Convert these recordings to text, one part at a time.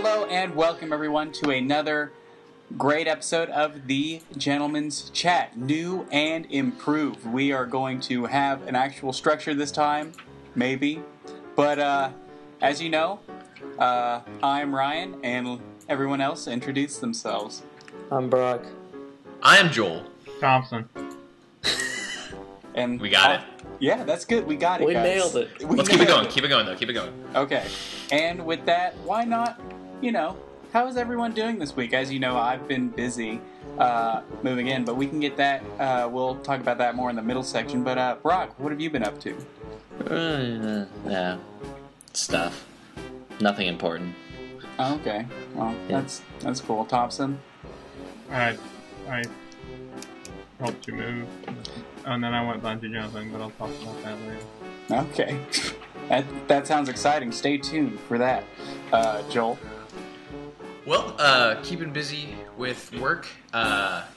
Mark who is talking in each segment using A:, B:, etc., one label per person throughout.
A: Hello and welcome everyone to another great episode of the Gentleman's Chat, new and improved. We are going to have an actual structure this time, maybe, but as you know, I'm Ryan and everyone else introduce themselves.
B: I'm Brock.
C: I am Joel
D: Thompson.
A: And
C: we got it.
A: Yeah, that's good. We got it,
B: We
A: guys.
B: nailed it.
C: Let's keep it going. Keep it going, though. Keep it going.
A: Okay. And with that, why not, how is everyone doing this week? As you know, I've been busy moving in, but we can get that, we'll talk about that more in the middle section. But, Brock, what have you been up to?
B: Yeah. Stuff. Nothing important.
A: Oh, okay. Well,
B: Yeah.
A: that's cool. Thompson?
D: I helped you move. And then I went bungee jumping, but I'll talk about that later.
A: Okay. That sounds exciting. Stay tuned for that. Joel?
C: Well, keeping busy with work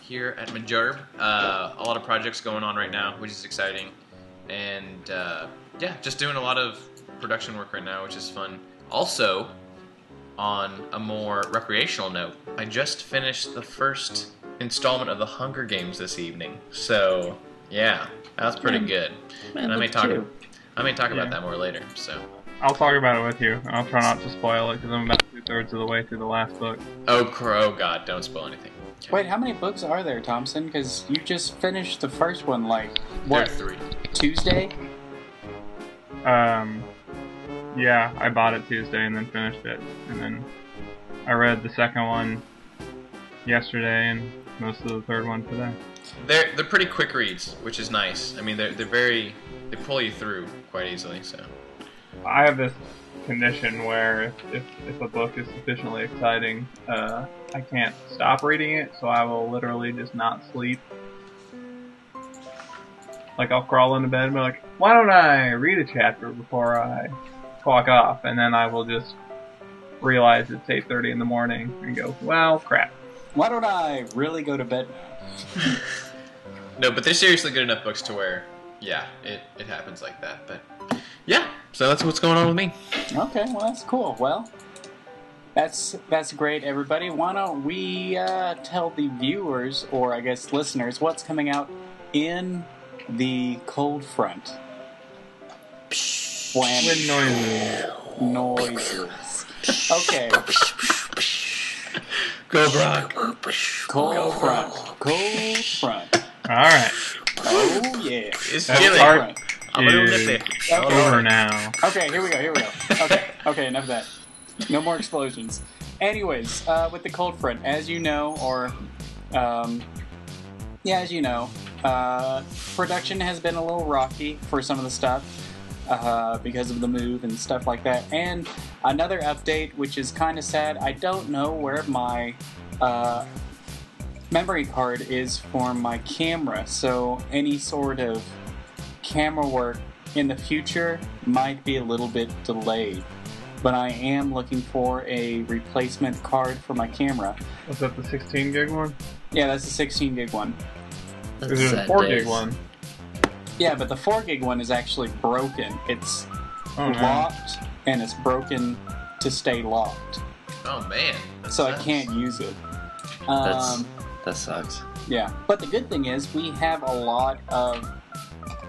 C: here at Majerb. A lot of projects going on right now, which is exciting. And, yeah, just doing a lot of production work right now, which is fun. Also, on a more recreational note, I just finished the first installment of the Hunger Games this evening. So, yeah, that was pretty good.
B: Man,
C: and I may
B: look
C: talk
B: at you.
C: about that more later. So,
D: I'll talk about it with you. I'll try not to spoil it, because I'm about 2/3 of the way through the last book.
C: oh God, don't spoil anything.
A: Wait, how many books are there, Thompson? Because you just finished the first one,
C: There
A: what,
C: are 3.
A: Tuesday?
D: Yeah, I bought it Tuesday and then finished it. And then I read the second one yesterday and most of the third one today.
C: They're pretty quick reads, which is nice. I mean, they pull you through quite easily. So
D: I have this condition where if a book is sufficiently exciting, I can't stop reading it, so I will literally just not sleep. Like, I'll crawl into bed and be like, why don't I read a chapter before I clock off? And then I will just realize it's 8:30 in the morning and go, well, crap.
A: Why don't I really go to bed now?
C: no, but they're seriously good enough books to where, yeah, it happens like that. But yeah, so that's what's going on with me.
A: Okay, well, that's cool. Well, that's great, everybody. Why don't we tell the viewers, or I guess listeners, what's coming out in the cold front?
D: Wind
A: Noises. Okay.
C: Go, Brock.
A: Cold front. Cold front.
D: Alright.
A: Oh, yeah.
C: It's
D: That
C: chilly.
D: part
C: I'm a little
D: is
C: nippy.
D: over now.
A: Okay, here we go. Okay, enough of that. No more explosions. Anyways, with the cold front, as you know, production has been a little rocky for some of the stuff because of the move and stuff like that. And another update, which is kind of sad, I don't know where my memory card is for my camera, so any sort of camera work in the future might be a little bit delayed. But I am looking for a replacement card for my camera.
D: Was that the 16 gig one?
A: Yeah, that's the 16 gig one.
D: Because there's a 4 gig one.
A: Yeah, but the 4 gig one is actually broken. It's locked, and it's broken to stay locked.
C: Oh man.
A: So I can't use it.
B: That sucks.
A: Yeah, but the good thing is we have a lot of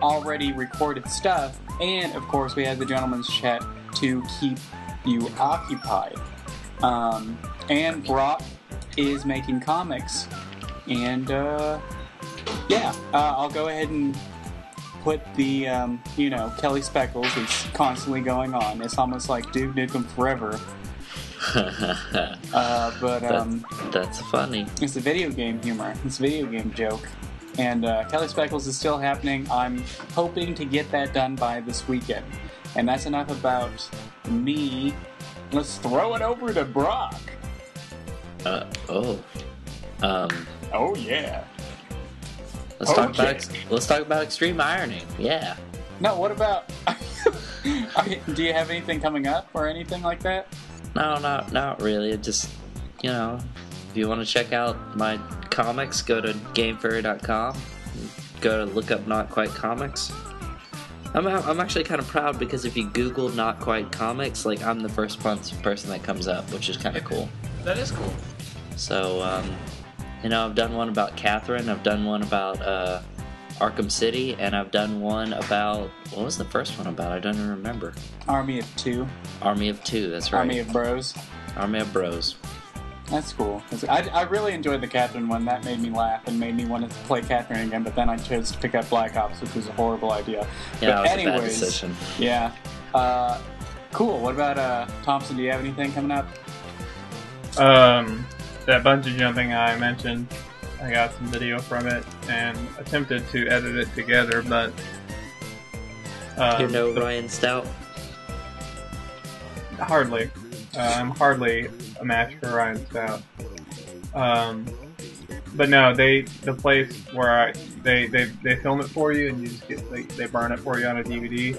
A: already recorded stuff, and of course we have the Gentleman's Chat to keep you occupied. And Brock is making comics, and I'll go ahead and put the Kelly Speckles is constantly going on. It's almost like Duke Nukem Forever.
B: That's funny.
A: It's a video game humor. It's a video game joke. And Kelly Speckles is still happening. I'm hoping to get that done by this weekend. And that's enough about me. Let's throw it over to Brock. Oh yeah.
B: Let's talk about extreme irony. Yeah.
A: No, what about? Do you have anything coming up or anything like that?
B: No, not really. Just, if you want to check out my comics, go to GameFairy.com. Go to look up Not Quite Comics. I'm actually kind of proud because if you Google Not Quite Comics, like I'm the first person that comes up, which is kind of cool.
C: That is cool.
B: So, I've done one about Catherine, I've done one about Arkham City, and I've done one about, what was the first one about? I don't even remember.
A: Army of Two.
B: Army of Two, that's right.
A: Army of Bros.
B: Army of Bros.
A: That's cool. I really enjoyed the Catherine one. That made me laugh and made me want to play Catherine again, but then I chose to pick up Black Ops, which was a horrible idea.
B: Yeah,
A: but
B: that was a bad decision.
A: Yeah. Cool. What about Thompson? Do you have anything coming up?
D: That bungee jumping I mentioned, I got some video from it and attempted to edit it together, but
B: You know Ryan Stout?
D: hardly. I'm hardly a match for Ryan Stout. But no, the place where they film it for you and you just they burn it for you on a DVD.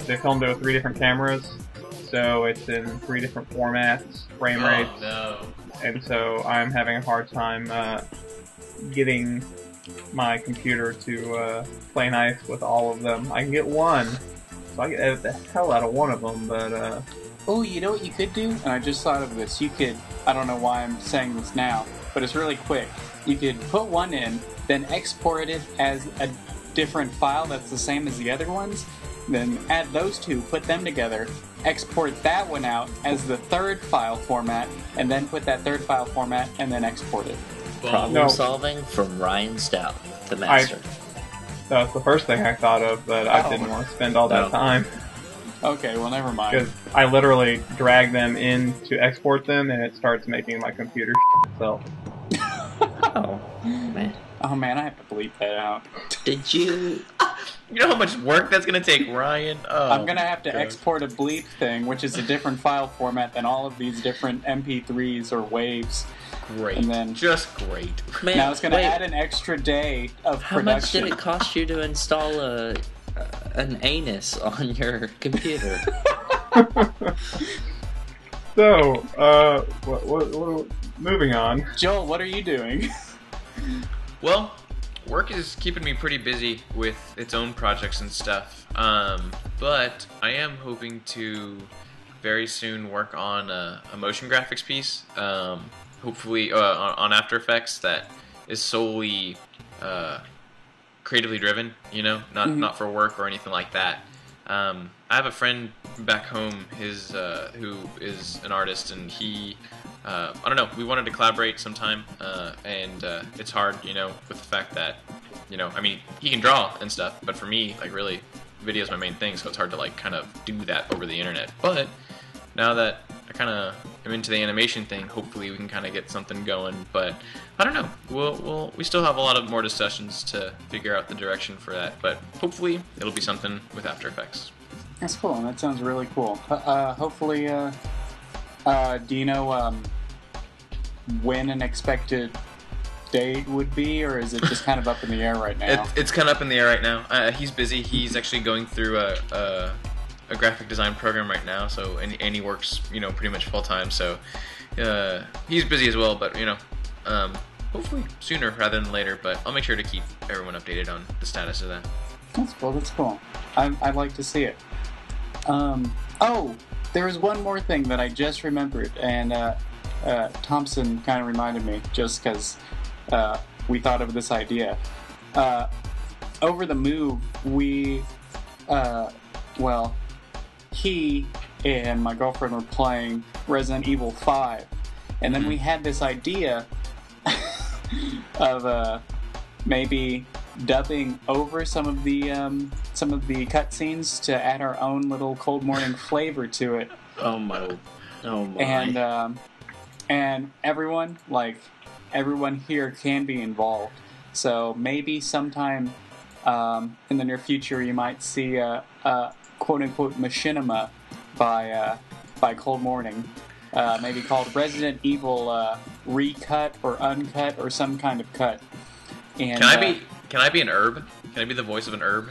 D: They filmed it with 3 different cameras, so it's in 3 different formats, frame rates.
C: Oh, no.
D: And so I'm having a hard time getting my computer to play nice with all of them. I can get one, so I can edit the hell out of one of them, but
A: Oh, you know what you could do? And I just thought of this. You could, I don't know why I'm saying this now, but it's really quick. You could put one in, then export it as a different file that's the same as the other ones, then add those 2, put them together, export that one out as the 3rd file format, and then put that 3rd file format, and then export it.
B: Problem solving from Ryan Stout, the master.
D: That was the first thing I thought of, but I didn't want to spend all that time.
A: Okay, well, never mind.
D: Because I literally drag them in to export them, and it starts making my computer itself.
B: Oh, man.
A: Oh, man, I have to bleep that out.
B: Did you...
C: You know how much work that's going to take, Ryan? Oh,
A: I'm going to have to export a bleep thing, which is a different file format than all of these different MP3s or waves.
C: Great.
A: And then,
C: just great.
B: Man,
A: now it's going to add an extra day of
B: how
A: production.
B: much did it cost you to install an anus on your computer?
D: So, moving on.
A: Joel, what are you doing?
C: Well, work is keeping me pretty busy with its own projects and stuff. But I am hoping to very soon work on a motion graphics piece. Hopefully on After Effects that is solely creatively driven, not for work or anything like that. I have a friend back home, who is an artist, and he, I don't know, we wanted to collaborate sometime, and it's hard, with the fact that, I mean, he can draw and stuff, but for me, like, really, video is my main thing, so it's hard to, like, kind of do that over the internet. But now that I kind of am into the animation thing, hopefully we can kind of get something going, but I don't know. We still have a lot of more discussions to figure out the direction for that, but hopefully it'll be something with After Effects.
A: That's cool. That sounds really cool. Hopefully, do you know when an expected date would be, or is it just kind of up in the air right now?
C: It's kind of up in the air right now. He's busy. He's actually going through a graphic design program right now, so and he works, pretty much full time. So he's busy as well, but hopefully sooner rather than later. But I'll make sure to keep everyone updated on the status of that.
A: That's cool. That's cool. I'd like to see it. Oh, there's one more thing that I just remembered, and Thompson kind of reminded me just because we thought of this idea. Over the move, we, he and my girlfriend were playing Resident Evil 5, and then we had this idea of my dubbing over some of the cutscenes to add our own little Cold Morning flavor to it.
B: Oh my!
A: And everyone here can be involved. So maybe sometime in the near future you might see a quote unquote machinima by Cold Morning. Maybe called Resident Evil Recut or Uncut or some kind of cut. And,
C: Can I be an herb? Can I be the voice of an herb?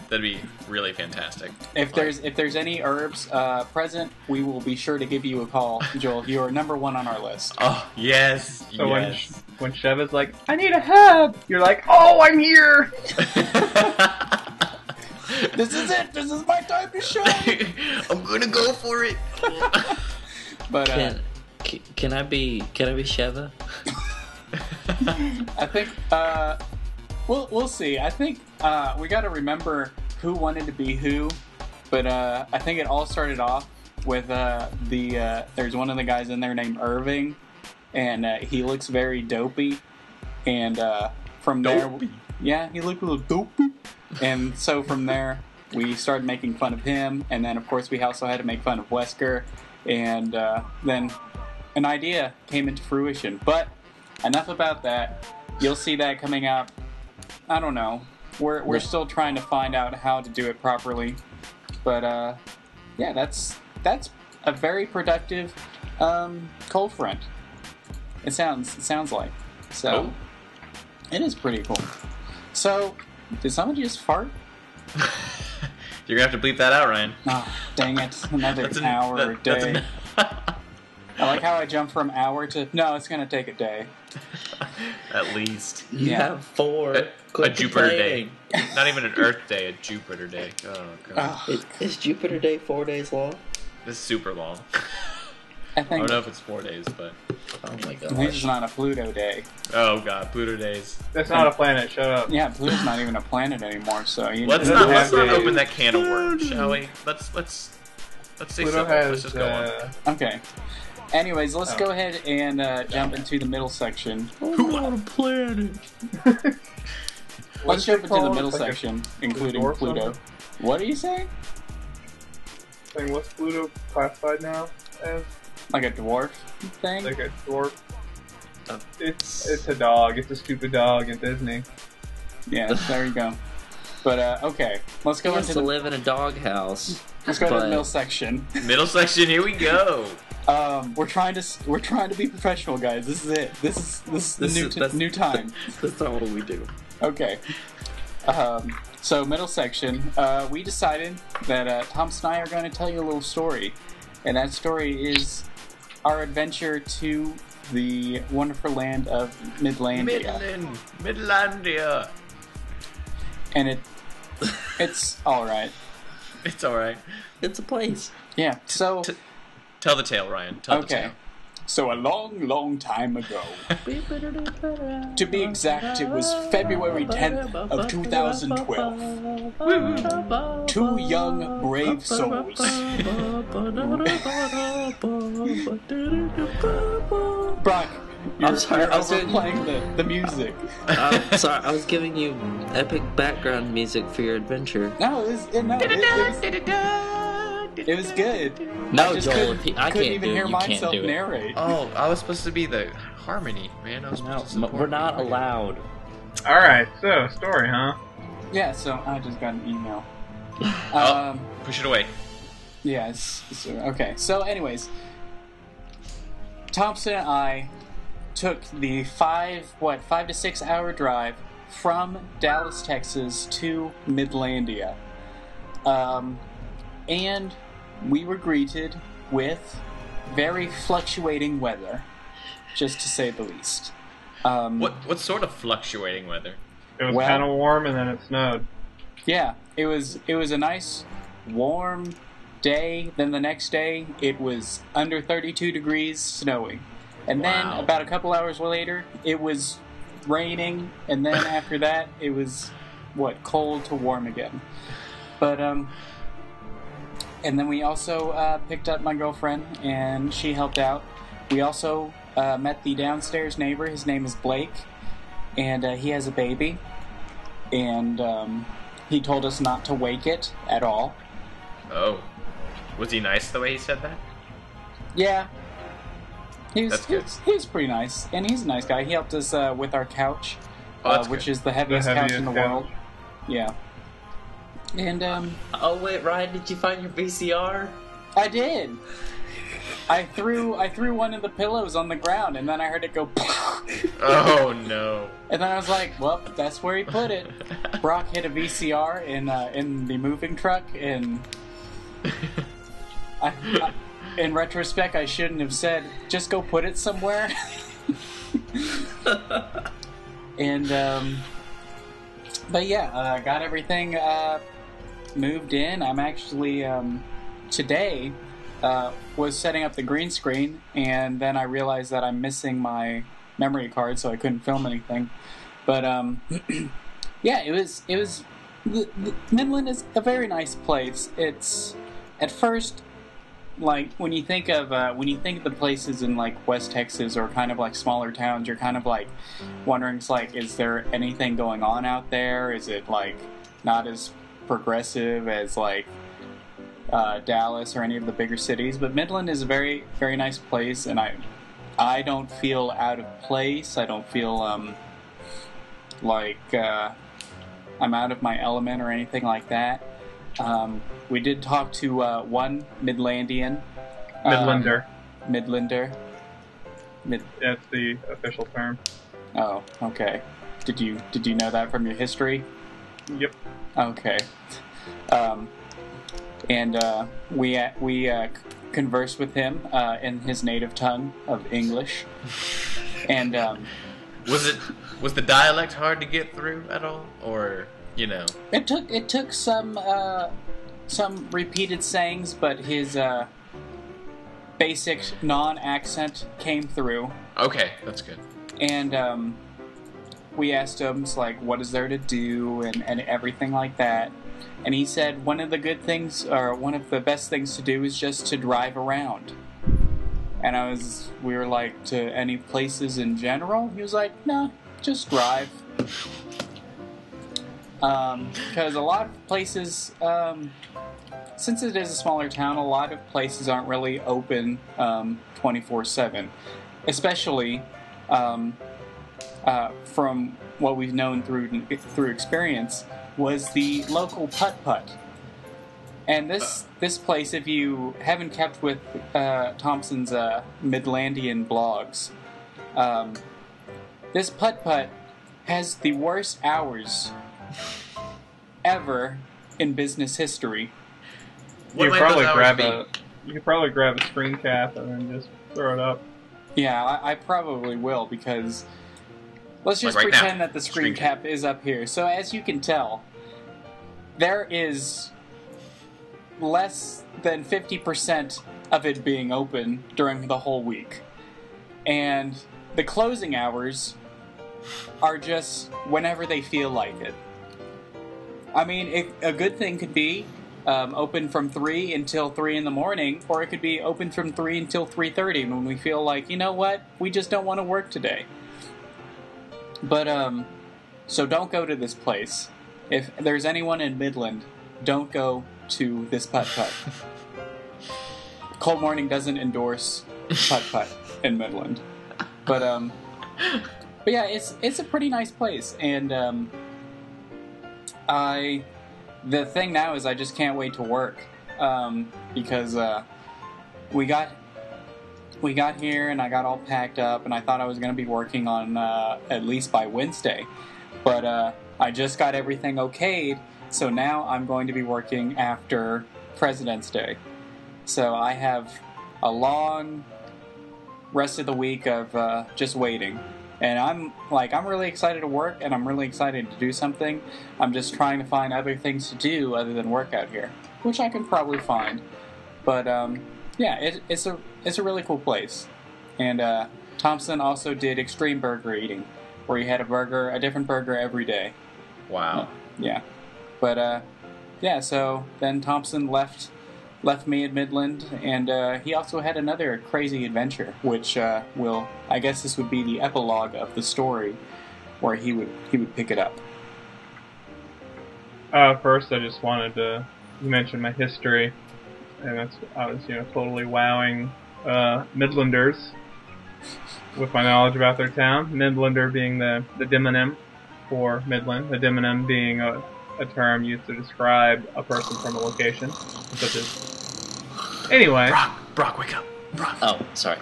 C: That'd be really fantastic.
A: If there's any herbs present, we will be sure to give you a call, Joel. You are number 1 on our list.
C: Oh yes.
D: So
C: yes.
D: when Sheva's like, "I need a herb," you're like, "Oh, I'm here."
A: This is it. This is my time to shine.
C: I'm gonna go for it.
A: But
B: can I be Sheva?
A: I think we'll see. I think we got to remember who wanted to be who. But I think it all started off with there's one of the guys in there named Irving, and he looks very dopey. And from there, yeah, he looked a little dopey. And so from there, we started making fun of him. And then, of course, we also had to make fun of Wesker. And then an idea came into fruition. But enough about that. You'll see that coming out. I don't know. We're still trying to find out how to do it properly. But yeah, that's a very productive cold front. It sounds like. So it is pretty cool. So did somebody just fart?
C: You're gonna have to bleep that out, Ryan.
A: Oh, dang it! Another hour a day. I like how I jumped from hour to no. It's gonna take a day.
C: At least.
B: You have 4.
C: A Jupiter day. Not even an Earth day, a Jupiter day. Oh, God.
B: Is Jupiter day 4 days long?
C: This is super long.
A: I think.
C: I don't know if it's 4 days, but...
B: Oh my god.
A: This is not a Pluto day.
C: Oh, God. Pluto days.
D: That's not a planet. Shut up.
A: Yeah, Pluto's not even a planet anymore. So
C: Let's not open that can of worms, shall we? Let's say
D: Pluto
C: simple. Let's just go on.
A: Okay. Anyways, let's go ahead and jump into the middle section.
B: Who on a planet?
A: Let's jump into the middle section, including Pluto. What are you saying?
D: Saying what's Pluto classified now as?
A: Like a dwarf thing?
D: Like a dwarf. It's a dog. It's a stupid dog in Disney.
A: Yeah, there you go. But okay, let's go into
B: live in a doghouse.
A: Let's go to the middle section.
C: Middle section. Here we go.
A: We're trying to be professional, guys. This is it. This is the new time.
B: That's not what we do.
A: Okay. So middle section. We decided that Thompson and I are going to tell you a little story, and that story is our adventure to the wonderful land of Midlandia.
C: Midlandia.
A: And it's all right.
C: It's all right.
B: It's a place.
A: Yeah. So.
C: Tell the tale, Ryan. Tell the tale.
A: So a long, long time ago, to be exact, it was February 10th of 2012. 2 young, brave souls. Brock,
B: I'm sorry, I was
A: playing the music.
B: I'm sorry, I was giving you epic background music for your adventure.
A: No, it was good.
B: No,
A: I just
B: Joel,
A: I couldn't even hear myself
B: do it.
A: narrate.
C: Oh, I was supposed to be the harmony, man. I was supposed to support
B: we're not
C: you.
B: allowed.
D: Alright, so, story, huh?
A: Yeah, so I just got an email.
C: Push it away.
A: Yeah, okay. So anyways, Thompson and I took the 5 to 6 hour drive from Dallas, Texas to Midlandia. And we were greeted with very fluctuating weather, just to say the least.
C: What sort of fluctuating weather?
D: It was kind of warm and then it snowed.
A: Yeah, it was a nice warm day. Then the next day it was under 32 degrees, snowing. And then about a couple hours later it was raining, and then after that it was cold to warm again. But and then we also picked up my girlfriend, and she helped out. We also met the downstairs neighbor. His name is Blake, and he has a baby. And he told us not to wake it at all.
C: Oh. Was he nice the way he said that?
A: Yeah. He was pretty nice. And he's a nice guy. He helped us with our couch, which is the heaviest couch in the world. Yeah. And
B: oh wait, Ryan, did you find your VCR?
A: I did. I threw one of the pillows on the ground, and then I heard it go.
C: Oh no!
A: And then I was like, "Well, that's where he put it." Brock hit a VCR in the moving truck, and in retrospect, I shouldn't have said, "Just go put it somewhere." And but yeah, got everything moved in. I'm actually today was setting up the green screen, and then I realized that I'm missing my memory card, so I couldn't film anything. But yeah, it was. Midland is a very nice place. It's at first, like when you think of the places in like West Texas or kind of like smaller towns, you're kind of like wondering, it's like, is there anything going on out there? Is it like not as progressive as like Dallas or any of the bigger cities? But Midland is a very, very nice place, and I don't feel out of place. I don't feel like I'm out of my element or anything like that. We did talk to one Midlandian. Midlander.
D: That's the official term.
A: Oh, okay. Did you know that from your history?
D: Yep.
A: Okay. And we conversed with him in his native tongue of English. And
C: was the dialect hard to get through at all, or
A: It took some repeated sayings, but his basic non-accent came through.
C: Okay, that's good.
A: And we asked him, like, what is there to do and everything like that. And he said one of the good things, or one of the best things to do, is just to drive around. And we were like, to any places in general? He was like, no, just drive. Because a lot of places, since it is a smaller town, a lot of places aren't really open 24/7. Especially from what we've known through experience, was the local PUTT. And this place, if you haven't kept with Thompson's Midlandian blogs, this PUTT has the worst hours ever in business history.
C: What
D: You
C: might
D: could probably
C: those hours
D: grab a screen cap and then just throw it up.
A: Yeah, I probably will, because let's just
C: Like right
A: pretend
C: now.
A: that the screen cap is up here. So as you can tell, there is less than 50% of it being open during the whole week. And the closing hours are just whenever they feel like it. I mean, a good thing could be open from 3 until 3 in the morning, or it could be open from 3 until 3:30 when we feel like, you know what, we just don't want to work today. But, so don't go to this place. If there's anyone in Midland, don't go to this PUTT. Cold Morning doesn't endorse PUTT in Midland. But yeah, it's a pretty nice place, and the thing now is I just can't wait to work, because we got here and I got all packed up, and I thought I was going to be working on at least by Wednesday, but I just got everything okayed, so now I'm going to be working after President's Day. So I have a long rest of the week of just waiting. And I'm really excited to work, and I'm really excited to do something. I'm just trying to find other things to do other than work out here, which I can probably find. But yeah, it's a really cool place. And Thompson also did extreme burger eating, where he had a different burger every day.
C: Wow.
A: Yeah. But yeah, so then Thompson left me at Midland, and he also had another crazy adventure, which I guess this would be the epilogue of the story, where he would pick it up.
D: First, I just wanted to mention my history, and I was totally wowing Midlanders with my knowledge about their town. Midlander being the demonym for Midland, the demonym being a term used to describe a person from a location, such as. Anyway.
C: Brock, wake up. Brock.
B: Oh, sorry.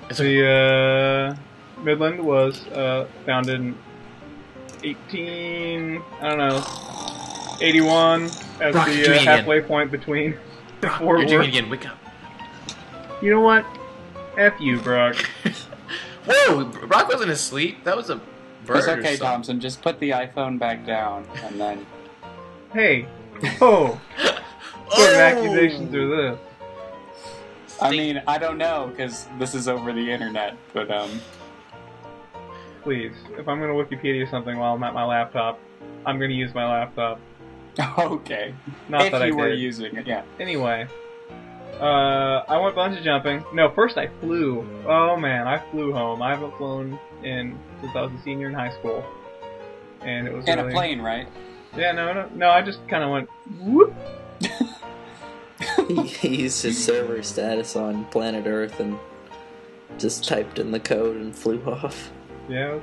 D: The Midland was founded in 81 as
C: Brock,
D: the halfway point between the
C: Brock,
D: four
C: you're doing
D: wars.
C: it again. Wake up.
D: You know what? F you, Brock.
C: Whoa, Brock wasn't asleep. That was a bird.
A: It's
C: or
A: okay,
C: something.
A: Thompson. Just put the iPhone back down, and then.
D: Hey. Oh. sort of accusations are this?
A: I mean, I don't know, because this is over the internet, but,
D: Please, if I'm going to Wikipedia something while I'm at my laptop, I'm going to use my laptop.
A: okay.
D: Not
A: if
D: that
A: you
D: I
A: were
D: did.
A: using it, yeah.
D: Anyway, I went bungee jumping. No, first I flew. Oh man, I flew home. I haven't flown since I was a senior in high school, and it was
A: In
D: really...
A: a plane, right?
D: Yeah, no. I just kind of went whoop.
B: He used his server status on planet Earth and just typed in the code and flew off.
D: Yeah.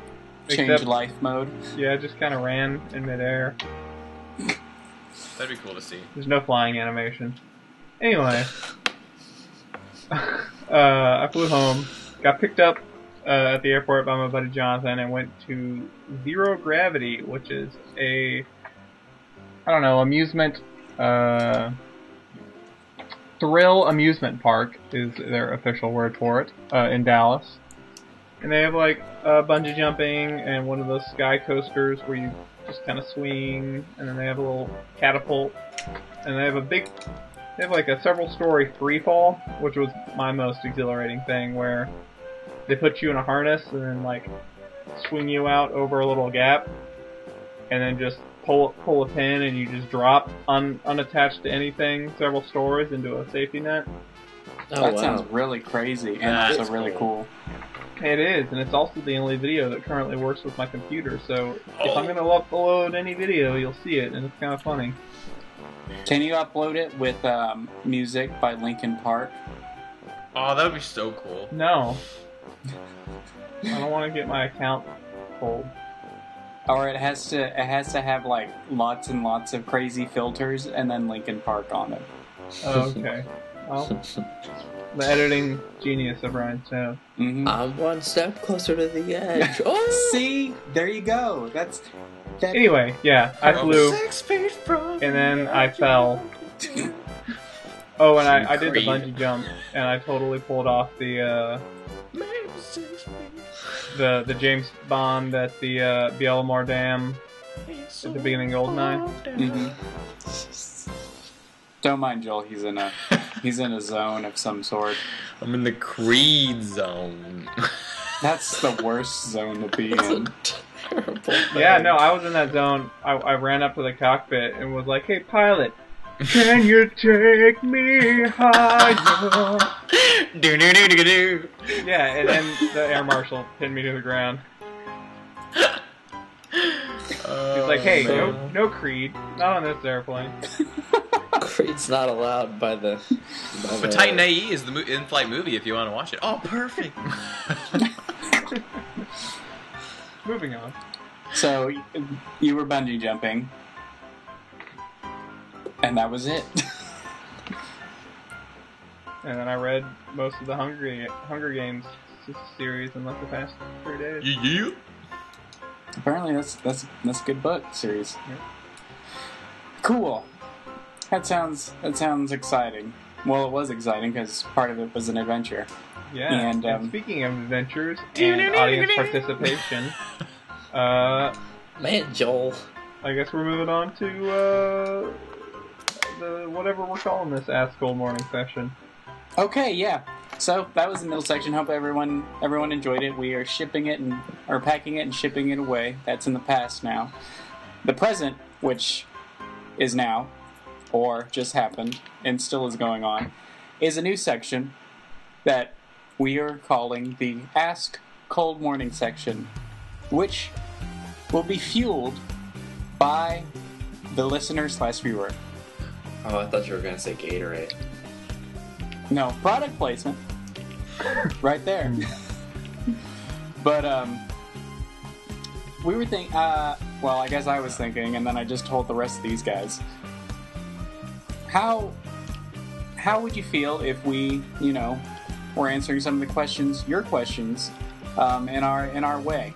A: Change life mode.
D: Yeah, just kind of ran in midair.
C: That'd be cool to see.
D: There's no flying animation. Anyway, I flew home, got picked up at the airport by my buddy Jonathan, and went to Zero Gravity, which is amusement, thrill amusement park is their official word for it, in Dallas. And they have like bungee jumping and one of those sky coasters where you just kind of swing, and then they have a little catapult, and they have like a several-story free fall, which was my most exhilarating thing, where they put you in a harness and then like swing you out over a little gap, and then just pull a pin and you just drop unattached to anything several stories into a safety net.
B: Oh,
A: that
B: wow.
A: sounds really crazy and
C: That's
A: also really cool.
D: It is, and it's also the only video that currently works with my computer, so if I'm going to upload any video, you'll see it, and it's kind of funny.
A: Can you upload it with music by Linkin Park?
C: Oh, that would be so cool.
D: No. I don't want to get my account pulled.
A: Or it has to have like lots and lots of crazy filters and then Linkin Park on it.
D: Oh, okay. Well, the editing genius of Ryan Snow.
A: Mm-hmm.
B: I'm one step closer to the edge. Oh!
A: See, there you go. That.
D: Anyway, yeah, I flew,
C: 6 feet from
D: and then I fell. Oh, and I did the
C: Creed.
D: bungee jump, and I totally pulled off the James Bond at the Bielamar Dam at the beginning of Goldeneye.
A: Mm-hmm. Don't mind Joel. He's in a zone of some sort.
C: I'm in the Creed zone.
A: That's the worst zone to be in.
B: Terrible.
D: Yeah, no, I was in that zone. I ran up to the cockpit and was like, "Hey, pilot, can you take me higher?"
C: Do-do-do-do-do.
D: Yeah, and then the air marshal pinned me to the ground. He's like, "Hey, no Creed, not on this airplane."
B: Creed's not allowed by the.
C: But Titan AE is the in-flight movie if you want to watch it. Oh, perfect.
D: Moving on.
A: So you were bungee jumping, and that was it.
D: And then I read most of the Hunger Games series in like the past 3 days.
C: Yeah.
A: Apparently, that's a good book series.
D: Yeah.
A: Cool. That sounds exciting. Well, it was exciting because part of it was an adventure.
D: Yeah.
A: And,
D: And speaking of adventures and audience participation,
B: Man, Joel.
D: I guess we're moving on to the whatever we're calling this Ask Gold Morning session.
A: Okay, yeah. So that was the middle section. Hope everyone enjoyed it. We are packing it and shipping it away. That's in the past now. The present, which is now, or just happened, and still is going on, is a new section that we are calling the Ask Cold Morning section, which will be fueled by the listener/viewer.
B: Oh, I thought you were going to say Gatorade.
A: No, product placement. Right there. But, we were thinking, well, I guess I was thinking, and then I just told the rest of these guys. How would you feel if we, were answering some of the questions, your questions, in our way?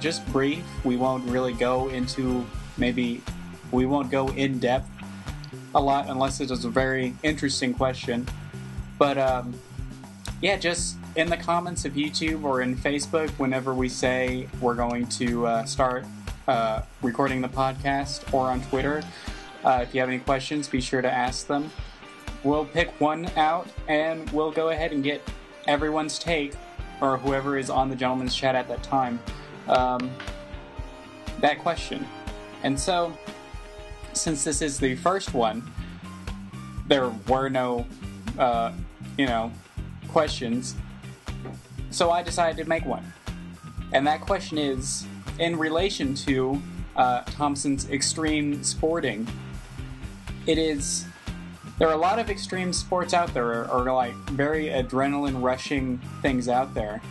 A: Just brief. We won't really go into, we won't go in depth a lot unless it is a very interesting question. But, yeah, just in the comments of YouTube or in Facebook, whenever we say we're going to start recording the podcast, or on Twitter, if you have any questions, be sure to ask them. we'll pick one out, and we'll go ahead and get everyone's take, or whoever is on the gentleman's chat at that time, that question. And so, since this is the first one, there were no, questions, so I decided to make one. And that question is, in relation to Thompson's extreme sporting, there are a lot of extreme sports out there, or like very adrenaline rushing things out there.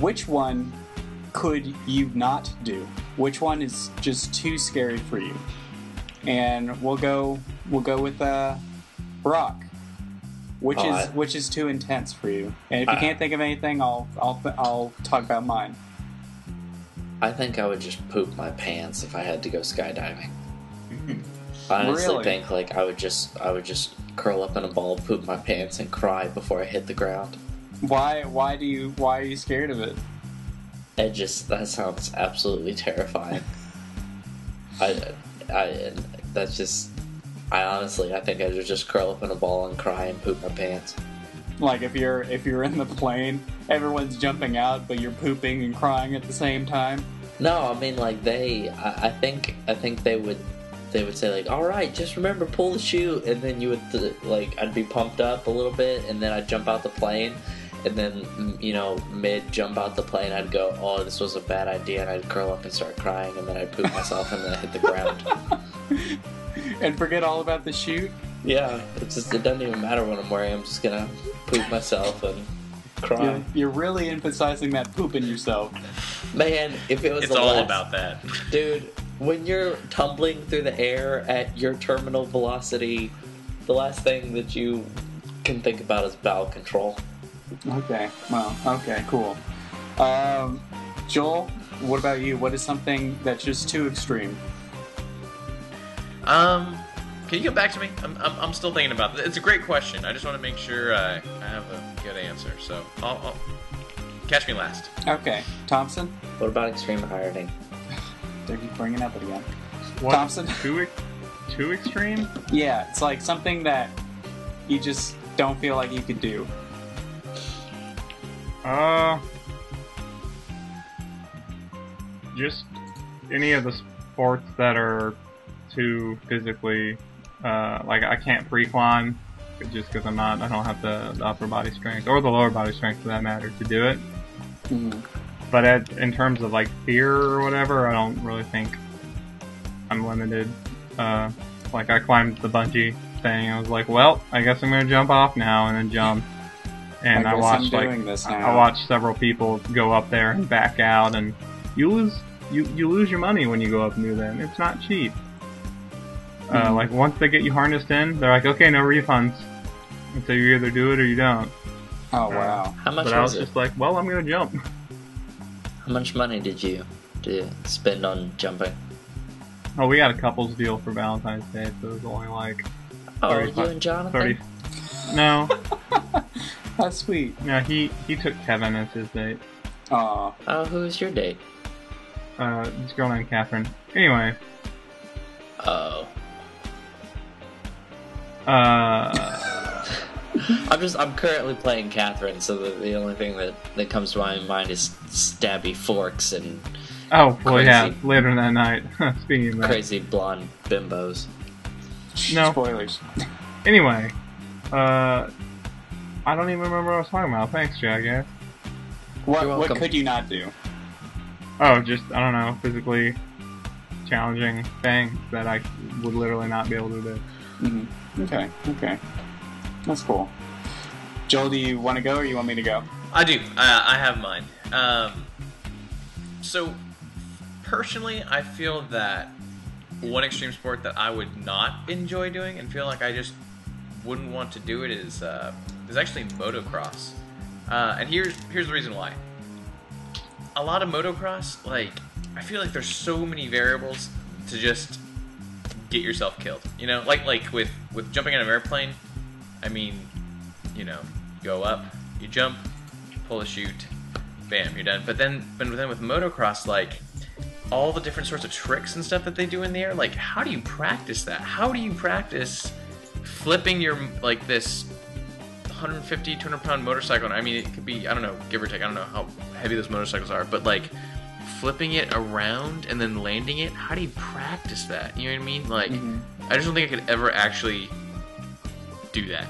A: Which one could you not do? Which one is just too scary for you? And we'll go with Brock. Which is too intense for you? And if you can't think of anything, I'll talk about mine.
B: I think I would just poop my pants if I had to go skydiving. I honestly
A: Really?
B: think like I would just curl up in a ball, poop my pants, and cry before I hit the ground.
A: Why are you scared of it?
B: That sounds absolutely terrifying. I honestly think I would just curl up in a ball and cry and poop my pants.
A: Like if you're in the plane, everyone's jumping out, but you're pooping and crying at the same time.
B: No, I mean like I think they would say like, all right, just remember pull the chute, and then you would I'd be pumped up a little bit, and then I'd jump out the plane, and then mid jump out the plane I'd go, oh, this was a bad idea, and I'd curl up and start crying, and then I'd poop myself and then I'd hit the ground.
A: And forget all about the chute?
B: Yeah, it doesn't even matter what I'm wearing. I'm just gonna poop myself and cry.
A: You're really emphasizing that poop in yourself.
B: Man, if it was
C: It's all about that.
B: Dude, when you're tumbling through the air at your terminal velocity, the last thing that you can think about is bowel control.
A: Okay, well, okay, cool. Joel, what about you? What is something that's just too extreme?
C: Can you get back to me? I'm still thinking about it. It's a great question. I just want to make sure I have a good answer. So I'll catch me last.
A: Okay, Thompson?
B: What about extreme ironing?
A: They're bringing up it again.
D: What?
A: Thompson?
D: Too extreme?
A: Yeah, it's like something that you just don't feel like you could do.
D: Just any of the sports that are too physically, I can't pre-climb just because I don't have the upper body strength or the lower body strength for that matter to do it.
A: Mm-hmm.
D: But in terms of like fear or whatever, I don't really think I'm limited. I climbed the bungee thing. I was like, well, I guess I'm gonna jump off now, and then jump. And I watched I watched several people go up there and back out, and you lose your money when you go up and do that. It's not cheap. Once they get you harnessed in, they're like, okay, no refunds. And so you either do it or you don't.
A: Oh, wow.
B: How much
D: but I was just like, well, I'm gonna jump.
B: How much money did you spend on jumping?
D: Oh, we got a couples deal for Valentine's Day, so it was only like...
B: Oh, you and Jonathan?
D: No.
A: That's sweet.
D: No, he took Kevin as his date.
A: Aw.
B: Oh, who's your date?
D: This girl named Catherine. Anyway.
B: Oh. I'm currently playing Catherine, so the only thing that comes to my mind is stabby forks and
D: well, yeah, later that night. Speaking of that.
B: Crazy blonde bimbos.
D: No.
A: Spoilers.
D: Anyway, I don't even remember what I was talking about. Thanks, Jackass.
A: What could you not do?
D: Oh, just, I don't know, physically challenging things that I would literally not be able to do.
A: Mm-hmm. Okay. That's cool. Joel, do you want to go or you want me to go?
C: I do. I have mine. So, personally, I feel that one extreme sport that I would not enjoy doing and feel like I just wouldn't want to do it is actually motocross. And here's the reason why. A lot of motocross, I feel like there's so many variables to just get yourself killed. You know, like with jumping on an airplane. I mean, go up, you jump, pull a chute, bam, you're done. But then with motocross, all the different sorts of tricks and stuff that they do in the air, how do you practice that? How do you practice flipping your like this 150, 200 pound motorcycle. I mean, it could be, I don't know, give or take. I don't know how heavy those motorcycles are, but like flipping it around and then landing it. How do you practice that? You know what I mean? Like, I just don't think I could ever actually do that.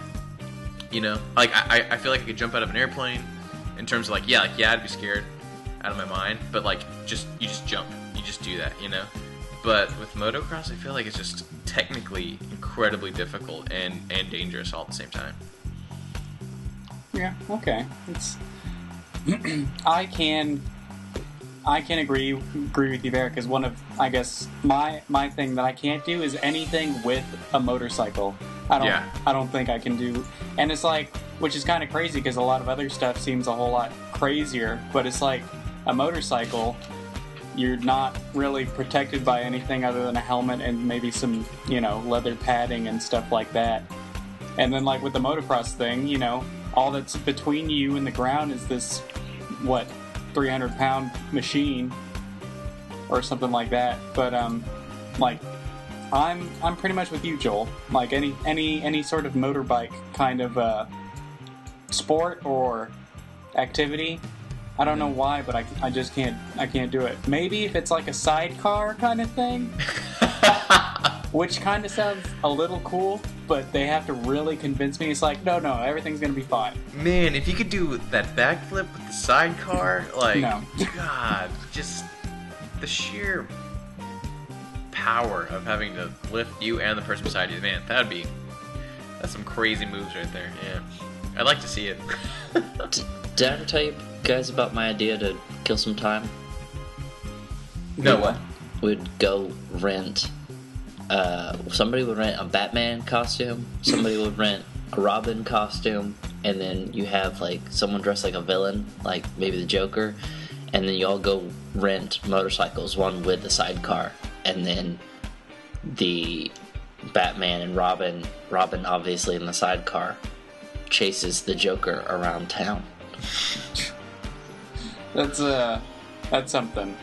C: You know, like I feel like I could jump out of an airplane. In terms of like, yeah, I'd be scared out of my mind, but like, you just jump, you just do that, you know. But with motocross, I feel like it's just technically incredibly difficult and dangerous all at the same time.
A: Yeah. Okay. It's I can agree with you there, because one of, I guess, my thing that I can't do is anything with a motorcycle. I don't think I can do, and it's like, which is kind of crazy because a lot of other stuff seems a whole lot crazier, but it's like a motorcycle, you're not really protected by anything other than a helmet and maybe some, you know, leather padding and stuff like that. And then like with the motocross thing, you know, all that's between you and the ground is this, 300-pound machine or something like that. But like I'm pretty much with you, Joel. Like any sort of motorbike kind of sport or activity, I don't know why, but I just can't do it. Maybe if it's like a sidecar kind of thing, which kind of sounds a little cool, but they have to really convince me. It's like, no, everything's gonna be fine.
C: Man, if you could do that backflip with the sidecar, like,
A: No.
C: God, just the sheer power of having to lift you and the person beside you, man, that's some crazy moves right there. Yeah, I'd like to see it.
B: Did I ever tell you guys about my idea to kill some time?
C: No, what?
B: We'd go rent. Somebody would rent a Batman costume. Somebody would rent a Robin costume, and then you have like someone dressed like a villain, like maybe the Joker, and then you all go rent motorcycles, one with the sidecar, and then the Batman and Robin obviously in the sidecar, chases the Joker around town.
A: That's something.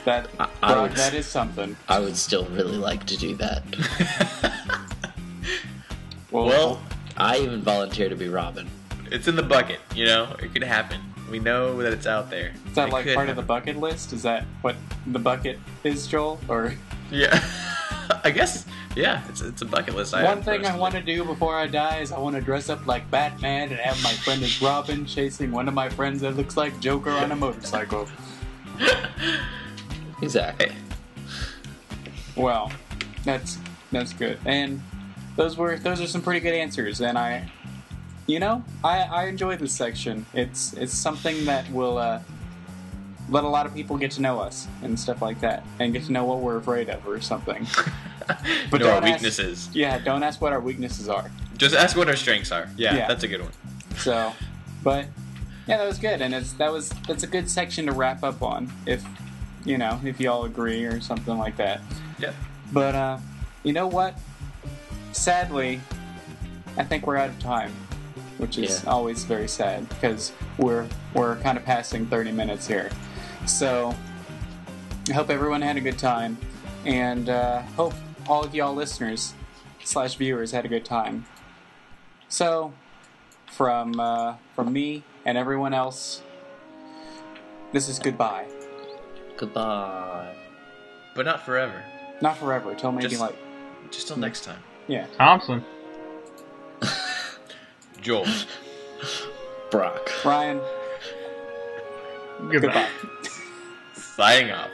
A: That is something.
B: I would still really like to do that.
C: Well,
B: I even volunteer to be Robin.
C: it's in the bucket, you know? It could happen. We know that it's out there.
A: Is that like part of the bucket list? Is that what the bucket is, Joel? Or
C: Yeah. I guess, yeah, it's a bucket list.
A: One thing I want to do before I die is I want to dress up like Batman and have my friend as Robin chasing one of my friends that looks like Joker on a motorcycle.
B: Exactly.
A: Well, that's good. And those are some pretty good answers. And I enjoy this section. It's something that will let a lot of people get to know us and stuff like that, and get to know what we're afraid of or something.
C: But know our weaknesses.
A: Don't ask what our weaknesses are.
C: Just ask what our strengths are. Yeah, that's a good one.
A: So, but yeah, that was good, and that's a good section to wrap up on, if you all agree or something like that.
C: Yeah.
A: But you know what? Sadly, I think we're out of time, which is always very sad because we're kind of passing 30 minutes here. So I hope everyone had a good time, and hope all of y'all listeners / viewers had a good time. So from me and everyone else, this is goodbye.
B: Goodbye.
C: But not forever.
A: Not forever. Till maybe
C: just till next time.
A: Yeah.
D: Thompson.
C: Joel.
B: Brock.
A: Ryan.
D: Goodbye.
C: Signing off.